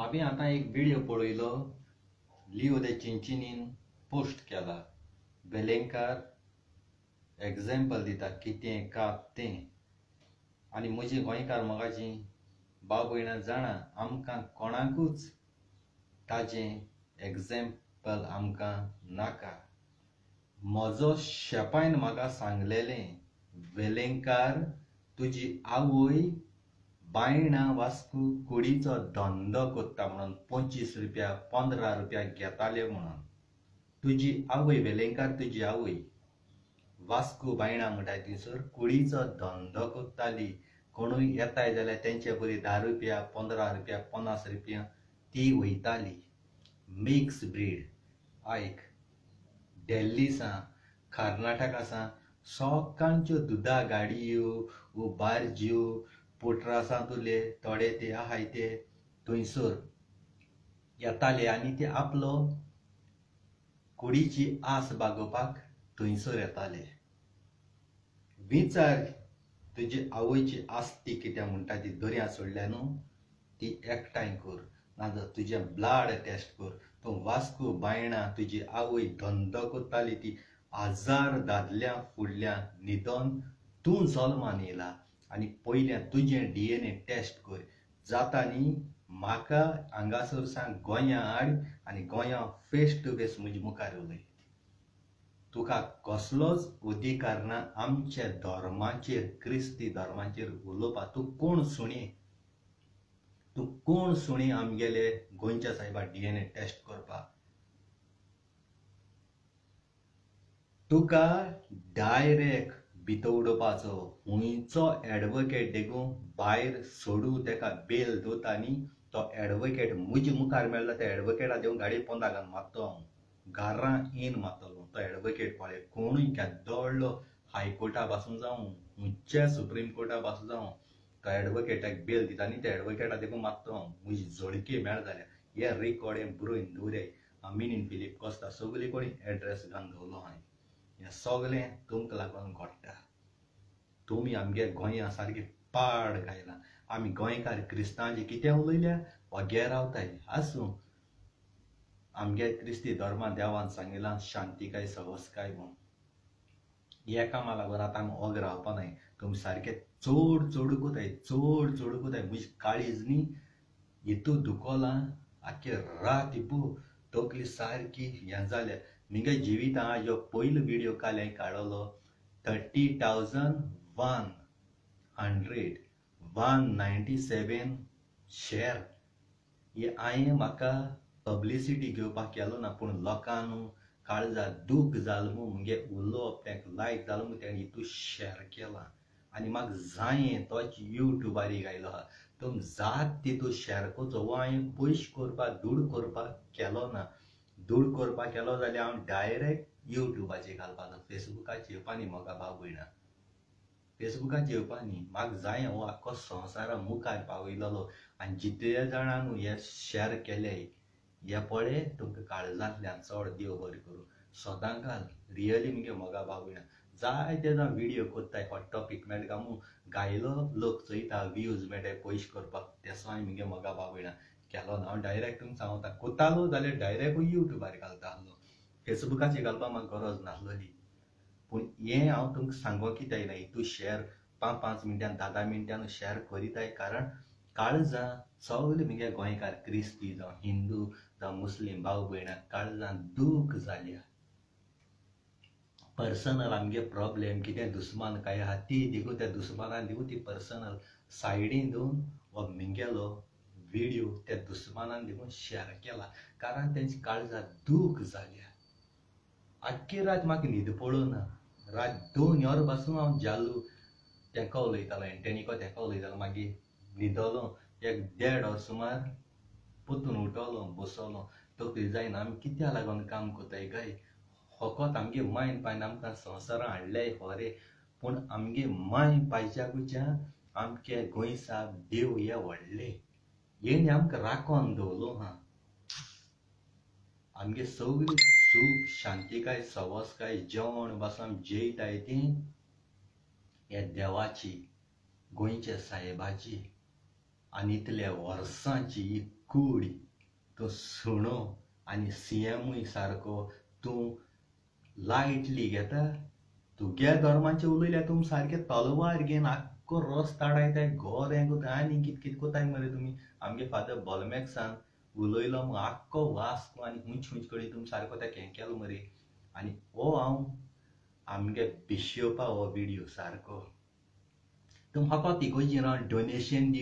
हांवें आतां एक व्हिडिओ पळयलो. लिओ दे चिंचिनीन पोस्ट केला. वेलेंकार एग्जाम्पल दिता कितें कात तें. आनी म्हजी गोंयकार मोगाचीं भाव भयणां जाणा, आमकां कोणाकूच ताजें एग्जाम्पल आमकां नाका. म्हजो शेपायन म्हाका सांगलेलें, वेलेंकार तुजी आवय बायणां वास्को कुडीचो धंदो कोत्ता म्हणून 25 रुपया 15 रुपया घेताले म्हणून. तुजी आवय वेलेंकार तुजी आवय वास्को बायणां म्हणटाय थंयसर कुडीचो धंदो कोत्ताली. कोणूय येताय जाल्यार तेंचे बरी 10 रुपया 15 रुपया 50 रुपया ती वयताली. Mix breed. आयक, दिल्ली सां कर्नाटका सां सकाळच्यो दुदा गाडयो वो बार्ज्यो पोट्रासांतले थोडे ते आहाय ते थंयसर येताले आनी ते आपलो कुडीची आस बागोवपाक थंयसर येताले. विचार, तुजी आवयची आस्ती कितें म्हणटा ती दर्या सोडल्या न्हू, ती एकठांय कर. नाजाल्यार तुजें ब्लड टेस्ट कर. तूं वास्को बायणां तुजी आवय धंदो कोत्ताली ती 1000 दादल्या फुडल्यान न्हिदोन तूं जल्मान येयला. आनी पयलें तुजें DNA टेस्ट कर. जाता न्ही, म्हाका हांगासर सां गोंयां हाड आनी गोंयां फेस टू फेस म्हजे मुखार उलय. तुका कसलोच अधिकार ना आमच्या धर्माचेर, क्रिस्ती धर्माचेर उलोवपाक. तूं कोण सुणे? तूं कोण सुणे आमगेले गोंयच्या सायबा DNA टेस्ट करपाक? तुका डायरेक्ट भितर उडोवपाचो. हुंयचो एडवोकेट देखून भायर सोडूं, तेका बेल दवरता न्ही, तो एडवोकेट म्हजे मुखार मेळ्ळो. त्या एडवोकेटा देवून गाडये पोंदा घालून मारतो हांव. घरां इन मारतलो तो एडवोकेट पळय. कोणूय केदोडलो हायकोर्टा पासून जावं, हुंचे सुप्रीम कोर्टा पासून जावं, तो एडवोकेटाक बेल दिता न्ही, त्या एडवोकेटा देखून मारतो हांव. म्हजी जळकी मेळ जाल्या. हे रिकॉर्ड हें बरोवन दवराय. मिनीन फिलीप कोस्ता सगळे कोणी एड्रेस घालून दवरलो हांवें. हें सगळें तुमकां लागून घडटा. तुमी आमगे गोंयां सारकी पाड घायला. आमी गोंयकार क्रिस्तांवांचें कितें उलयल्या वगे रावताय. आसूं, आमगे क्रिस्ती धर्मान देवान सांगिलां शांतीकाय सवस्काय म्हूण. हे कामां लागून आतां आमी वग रावपा न्हय. तुमी सारके चड चड कोताय, चड चड कोताय. म्हजी काळीज न्ही हितू दुखोलां आख्खे रात हिपू तकली सारकी हें जाल्या. म्हगे जिवितां ह्यो पयलो व्हिडिओ काल हांवें काडलो 30,197 शेअर. हे हांवें म्हाका पब्लिसिटी घेवपाक केलो ना, पूण लोकांक काळजा दूख जालें म्हूण मुगे उलोवप तेंका लायक जालें म्हूण तेणें हितू शेअर केलां. आनी म्हाका जायें तोच युट्यूबार घायलो आहा. तुमी जात तितू शेअर करचो. वो हांवें पयशे करपाक दूड करपाक केलो ना. दूड करपाक केलो जाल्यार हांव डायरेक्ट युट्यूबाचेर घालपाचो. फेसबुकाचेर येवपा न्ही म्हाका भाव भयणां. फेसबुकाचेर येवपा न्ही. म्हाका जायें हो आख्खो संवसारा मुखार पावयलोलो. आनी जितले जाणांक हे शेअर केले हे पळय तुमकां काळजांतल्यान चड देव बरें करूं. सदां घाल. रियली म्हगे मोगा भाव भयणां. जायते जाण व्हिडिओ कोत्ताय हॉट टॉपीक मेळटा काय म्हूण गायलो लोक चोयता, व्ह्यूज मेळटाय पयशे करपाक. तेसो हांवें म्हगे मोगा भाव भयणां केलो ना. हांव डायरेक्ट तुमकां सांगता, कोतालो जाल्यार डायरेक्ट युट्यूबार घालता आसलो. फेसबुकाचेर घालपाक म्हाका गरज नासलोली. पूण हें हांव तुमकां सांगो कित्याक येयला, हितू शेअर 5-5 मिनटां 10-10 मिनटां शेअर करीताय. कारण काळजां सगळे म्हगे गोंयकार क्रिस्ती जावं हिंदू जावं मुस्लीम भाव भयणां काळजां दूख जाल्या. पर्सनल आमगे प्रॉब्लेम कितें दुस्मानकाय आहा ती देखून त्या दुस्मानाक देखून ती पर्सनल सायडीन दवरून हो म्हगेलो व्हिडिओ त्या दुस्मानान देखून शेअर केला. कारण तेंची काळजां दूख जाल्या. आख्खी रात म्हाका न्हीद पडूना. रात 2 वर पासून हांव जालू तेका उलयतालो, एंटनीको तेका उलयतालो. मागीर न्हिदलो. 1-1.5 वर सुमार पोत्तून उठलो, बसलो. तकली जायना आमी कित्या लागून काम कोताय गाय. फकत आमगे मायन पायन आमकां संवसारां हाडल्याय खरें, पूण आमगे माय पायच्याकूच्या आमचे गोंय साब देव हे व्हडले. हेणी आमकां राखोन दवरलो हा. आमगे सगळी सूख शांतीकाय सवस्काय जेवण बसून जेयताय ती हे देवाची, गोंयच्या साहेबाची आनी इतल्या वर्सांची कूड तूं सुणो आनी सीएमूय सारको तूं लायटली घेता. तुगे धर्माचे उलयल्या तुम सारके तलवार घेवन आख्खो रस ताडायताय गोर हें कोताय आनी कित कोताय मरे तुमी. आमगे फादर बोलमॅक्सान उलयलो मग आख्खो वास्को आनी हुंच कडेन तुम सारको तें हें केलो मरे. आनी हो हांव आमगे बिशोपा हो व्हिडियो सारको तुम फकत इगोजी रावन डोनेशन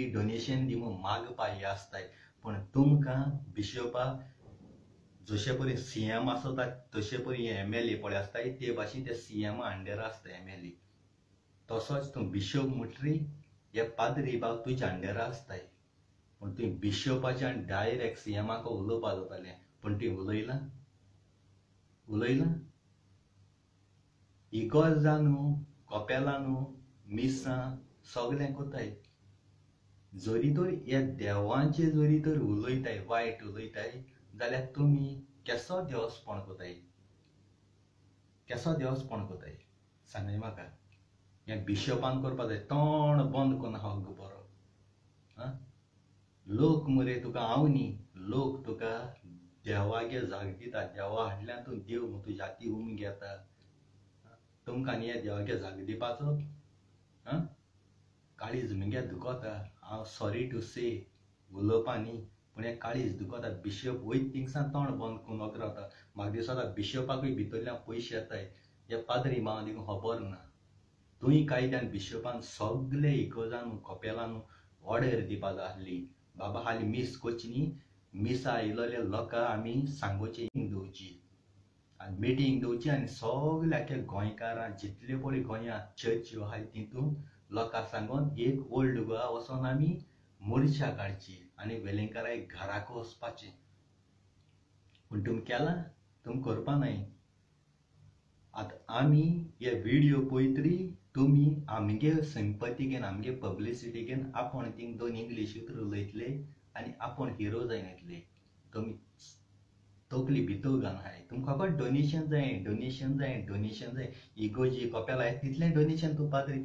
दी म्हूण मागपा हे आसताय. पण तुमकां बिशोपा जशे परी सीएम आसता तशे परी एमएलए पळय आसताय ते भाशेन ते सीएम अंडर आसता एमएलए. तसोच तूं बिशोप म्हणटरी हे पाद्री बाब तुज्या अंडर आसताय. पण तुवें बिशोपाच्यान डायरेक्ट सीएमाक उलोवपा जातालें. पण तुवें उलयलां इगोर्जांनू कपेलांनू मिसां सगळें कोताय. जरी तर हे देवांचे जरी तर उलयताय वायट उलयताय जाल्यार तुमी केसो देवस्पण कोताय सांगाय म्हाका. हें बिशोपान करपा जाय तोंड बंद कोन्न हांव बरो. लोक मरे तुका हांव न्ही लोक तुका देवागे जाग दिता. देवा फाटल्यान तूं देव म्हूण तुजी हाती उम घेता. तुमकां न्ही हे देवागे जाग दिवपाचो. काळीज म्हगे दुखोता. हांव सॉरी टू से उलोवपा न्ही पूण हें काळीज दुखोता. बिशोप वयत थिंगसान तोंड बंद करून वोत रावता. म्हाका दिसता बिशोपाकूय भितरल्यान पयशे येताय. हे पाद्री मांव देखून खबर ना. तुंय कायद्यान बिशोपान सगळे इगोजान कपेलान ऑर्डर दिवपा जाय आसली. बाबा हाली मीस कोची न्ही. मिसा आयिल्ले लोकां आमी सांगोचे दवरची आनी मिटींग दवरची आनी सगळ्या गोंयकारां जितले पळय गोंयांत चर्च्यो आहाय तितून लोकां सांगोन एक ओल्ड गोवा वचोन आमी मोर्चा काडची आनी वेलिंगकारां घराक वचपाचें. पूण तुमी केलां तुमी करपा नाय. आतां आमी हे व्हिडियो पळयतरी तुमी आमगे सिंपती घेवन आमगे पब्लिसिटी घेवन आपूण थिंग 2 इंग्लीश उतर उलयतले आनी आपूण हिरो जायन येतले. तुमी तकली भितर घालून हाय. तुमकां फकत डोनेशन जाय. इगोजी कपेला तितलें डोनेशन तूं पाद्री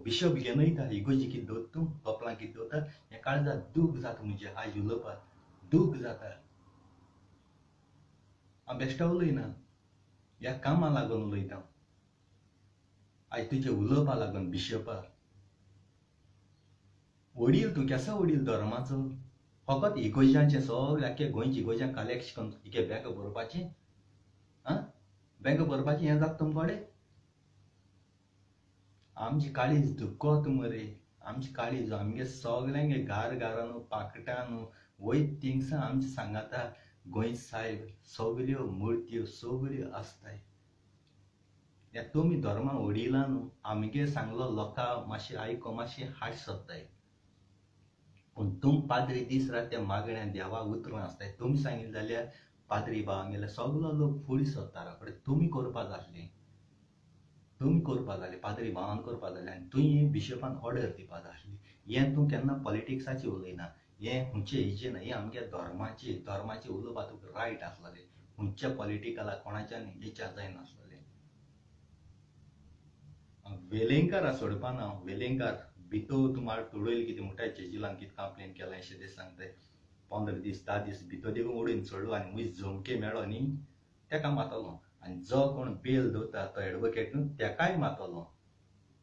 बिशोप घेवन वयता. इगोजी कितें दवरता तूं कपलां कितें दवरता. हें काळजाक दूख जाता म्हजें आयज उलोवपाक दूख जाता. हांव बेश्टो उलयना ह्या कामां लागून उलयता. आयज तुजें उलोवपा लागून बिशोपा वडील तूं केसो वडील धर्माचो. फकत इगोजांचें सगळें आख्खें गोंयच्या इगोजांक कलेक्शन करून बँक भरपाचें. बँक भरपाचें हें जाता तुमकोडे. आमची काळीज दुखोत मरे. आमची काळीज आमगे सगळ्यांगे घरान पाकटान वयत थिंगसान आमचे सांगाता गोंय सायब सगल्यो मुर्त्यो सगल्यो आसताय. हे तुमी धर्मा वडिलां न्हू आमगे सांगलो लोकां मातशें आयको मातशें हाट सोदताय. पूण तुम पाद्री दीस रात त्या मागण्या देवा उतरून आसताय. तुमी सांगिल्लें जाल्यार पाद्री बाबांगेले सगलो लोक फुडें सोदता रोखडे. तुमी करपा जाय पाद्री बाबान करपा जाय आनी तुवें बिशोपान ऑर्डर दिवपा जाय आसली. हें तूं केन्ना पॉलिटिक्साचें उलयना. हें हुंचे हेजें ना. हें आमगे धर्माचें उलोवपा तुका रायट आसलेलें. हुंच्या पॉलिटिकलाक कोणाच्यान विचार जायनासलेले. वेलिंगकारा सोडपा ना. वेलिंगकार भितर तुमार तोडयलें कितें म्हणटाय जेजिलान कितें कंप्लेन केला अशें ते सांगताय. 15 दीस 10 दीस भितर देखून उडोवन सोडलो आनी खूंय झोमके मेळ्ळो न्ही तेका मातलो. आनी जो कोण बेल दवरता तो एडवोकेट न्हू तेकाय मातलो.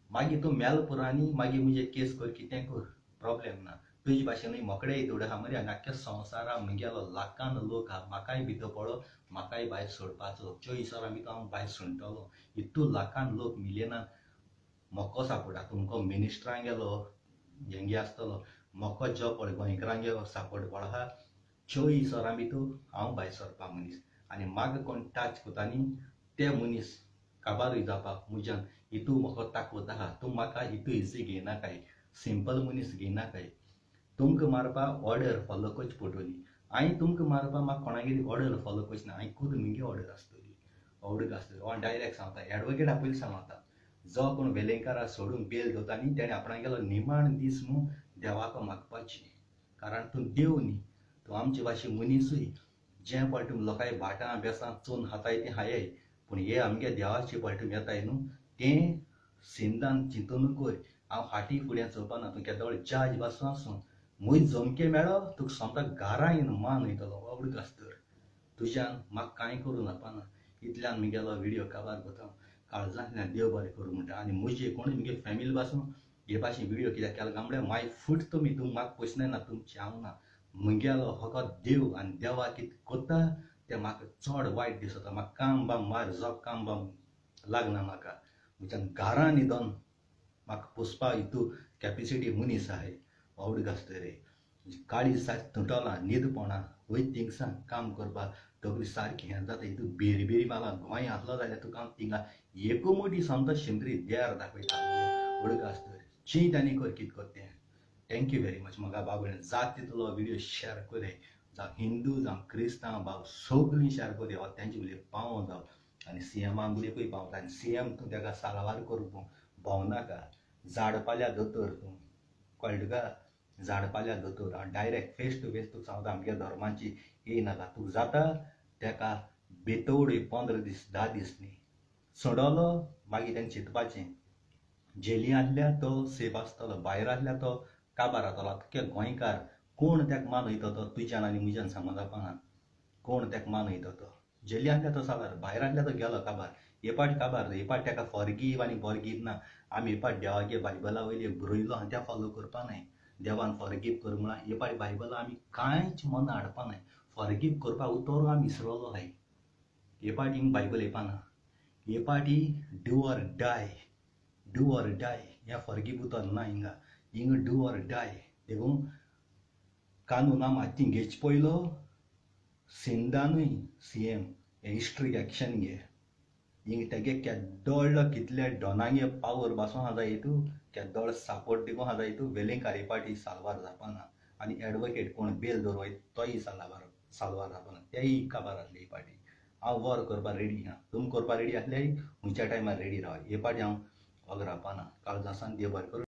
मागीर तूं मेल पुरानी मागीर म्हजे केस कर कितें कर प्रॉब्लेम ना. तुजे भाशेनूय मोकळेय थोडे आहा मरे. आनी आख्ख्या संवसारान म्हगेलो लाखान लोक आहा. म्हाकाय भितर पडो म्हाकाय भायर सोडपाचो. 24 वरां भितर हांव भायर सुंटलो. इतू लाखान लोक मिलियनान मोको सापडटा. तुमको मिनिस्टरांक गेलो हेंगे आसतलो मोको जो पळय गोंयकारांगे सापड पडो आहा 24 वरां भितर हांव भायर सरपा मनीस. आनी म्हाका कोण टच कोता न्ही ते मनीस काबारूय जावपाक मुज्यान हितू मोको ताकत आहा. तूं म्हाका हितू इजी घेयनाकाय. सिंपल मनीस घेयनाकाय. तुमकां मारपाक ऑर्डर फॉलो करची पडटली. हांवें तुमकां मारपाक म्हाका कोणागेरी ऑर्डर फॉलो करची ना. हांवें खुद म्हगे ऑर्डर आसतली. हांव डायरेक्ट सांगता एडवोकेटा पयलीं सांगता जो कोण वेलिंगकारा सोडून बेल दवरता न्ही तेणें आपणागेलो निमाण दीस न्हू देवाक मागपाची. कारण तूं देव न्ही तूं आमचे भाशेन मनीसूय. जें पळय तुमी लोकांय भाटां बेसां चोन हाताय तें हायय. पूण हे आमगे देवाचे पळय तुमी येताय न्हू तें सिंधान चिंतून कोय. हांव फाटीं फुडें चोवपाना. तूं केदो जज बसो आसूं मुय जमके मेळो तुका समता घरा येवन मान वयतलो बाबडीक आसतर तुज्यान म्हाका कांय करूं नापाना इतल्यान मुगेलो व्हिडिओ काबार कोता काळजांतल्यान देव बरें करूं म्हणटा आनी म्हजी कोण मुगे फॅमिली पासून हे भाशेन व्हिडिओ कित्याक केला काय म्हणल्यार माय फूट तुमी म्हाका पयसनाय ना तुमची हांव ना मुगेलो होको देव आनी देवा कितें कोत्ता तें म्हाका चड वायट दिसता म्हाका काम बाम मार जॉब काम बाम लागना म्हाका म्हज्यान घरां न्हिदोन म्हाका पोसपा हितू कॅपेसिटी मनीस आहाय वावडीक आसता रे काळी सारकी तुटोला न्हीदपणा वयत थिंगसान काम करपाक तकली सारकी हें जाता हितू बेरी बेरी माला गोंय आसलो जाल्यार तुका हांव थिंगा एकू मोठी समता शिंदरी देर दाखयता वडक आसता चिंत आनी कर कितें करतें थँक यू वेरी मच म्हाका बाबडेन जात तितलो व्हिडिओ शेअर कोरे जावं हिंदू जावं क्रिस्तांव भाव सगळीं शेअर कोरे हो तेंचे उलय पावो जावं आनी सीएमा उलयकूय पावता आनी सीएम तूं तेका सालावार करूं भोंवनाका झाड पाल्या दोतोर तूं कळटा का झाड पाल्या दोतोर हांव डायरेक्ट फेस टू फेस तुका सांगता आमगे धर्माची येयनाका तुका जाता तेका बेतवडे 15 दीस 10 दीस न्ही सोडलो मागीर तेंका चिंतपाचें जेलींतल्या तो सेफ आसतलो भायर आसल्या तो काबार जातलो आख्खे गोंयकार कोण तेका मान वयता तो तुज्यान आनी म्हज्यान सांगूं जावपाना कोण तेका मान वयता तो जेलींतल्या तो साबार भायरांतल्या तो गेलो काबार हे पाट काबार हे पाट तेका फॉरगीव आनी फॉरगीव ना आमी हे पाट देवागे बायबला वयले बरयलो आनी त्या फॉलो करपा न्हय देवान फॉरगीव कर म्हळ्यार हे पाट बायबला आमी कांयच मना हाडपा न्हय फॉरगीव करपाक उतोर आमी विसरलो हाय हे पाट हिंग बायबल येवपाना हे पाटी डू ऑर डाय ह्या फॉरगीव उतर ना हिंगा हिंग डू ऑर डाय देखून कानून आम हातीन घेच पयलो सिंधानूय सीएम हे हिस्ट्रीक एक्शन घे हिंग तेगे केद्दोळ कितले डॉनांगे पावर बासूं हा जाय तूं केद्दोळ सापोर्ट दिवूं हा जाय तूं वेलेंकारी पार्टी साल्वार जावपाना आनी एडवोकेट कोण बेल दवरय तोय साल्वार जावपाना तेय काबार आसले ही पार्टी हांव वॉर करपाक रेडी हा तुम करपाक रेडी आसल्यार खंयच्या टायमार रेडी राव हे पाटी हांव वगरावपाना काळजासान देव बरें करूं